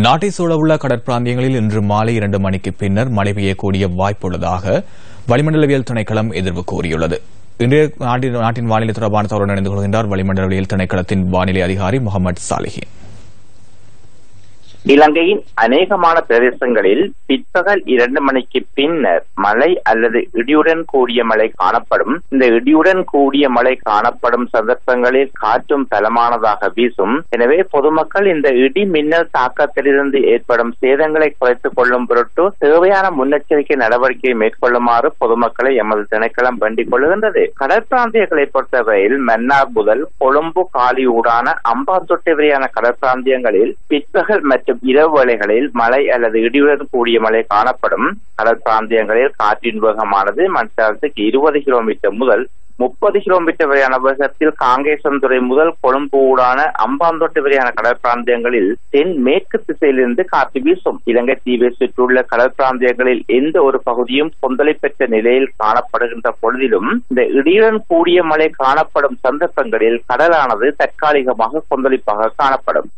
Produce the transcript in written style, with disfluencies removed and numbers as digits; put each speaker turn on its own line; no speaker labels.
நாட்டை சூழவுள்ள கடற்பிராந்தியங்களில் இன்று மாலை 2 மணிக்கு பின்னர் மழை பெய்யக்கூடிய வாய்ப்புள்ளதாக வளிமண்டலவியல் திணைக்களம் எதிர்வு கூறியுள்ளது. இன்றைய நாட்டின் வானிலை தொடர்பான தகவலுடன் இணைந்து கொள்கின்றார் வளிமண்டலவியல் திணைக்களத்தின் வானிலை அதிகாரி முகமது சாலிஹின்.
இலங்கையின் அநேகமான பிரதேசங்களில் பிற்பகல் 2 மணிக்கு பின்னர் மழை அல்லது இடியுடன் கூடிய மழை காணப்படும். இந்த இடியுடன் கூடிய மழை காணப்படும் சந்தர்ப்பங்களில் காற்றும் பலமானதாக வீசும். எனவே பொதுமக்கள் இந்த இடி மின்னல் தாக்கத்திலிருந்து ஏற்படும் சேதங்களை குறைத்துக் கொள்ளும் பொருட்டு தேவையான முன்னெச்சரிக்கை நடவடிக்கையை மேற்கொள்ளுமாறு பொதுமக்களை எமது திணைக்களம் வேண்டிக் கொள்கின்றது. கடற்பிராந்தியங்களை பொறுத்தவரையில் மன்னார் முதல் கொழும்பு காலியூடான அம்பாந்தோட்டை வரையான கடற்பிராந்தியங்களில் பிற்பகல் மற்றும் இரவு வேளைகளில் மழை அல்லது இடியுடன் கூடிய மழை காணப்படும். கடல் பிராந்தியங்களில் காற்றின் வேகமானது மணிக்கு 20 கிலோமீட்டர் முதல் 30 கிலோமீட்டர் வரையான வேகத்தில் காங்கேசன்துறை முதல் கொழும்பு ஊடான அம்பாந்தோட்டை வரையான கடல் பிராந்தியங்களில் தென் மேற்கு திசையிலிருந்து காற்று வீசும். இலங்கை தீவை சுற்றியுள்ள கடல் பிராந்தியங்களில் எந்த ஒரு பகுதியும் கொந்தளிப்பு பெற்ற நிலையில் காணப்படுகின்ற பொழுதிலும் இந்த இடியுடன் கூடிய மழை காணப்படும் சந்தர்ப்பங்களில் கடலானது தற்காலிகமாக கொந்தளிப்பாக காணப்படும்.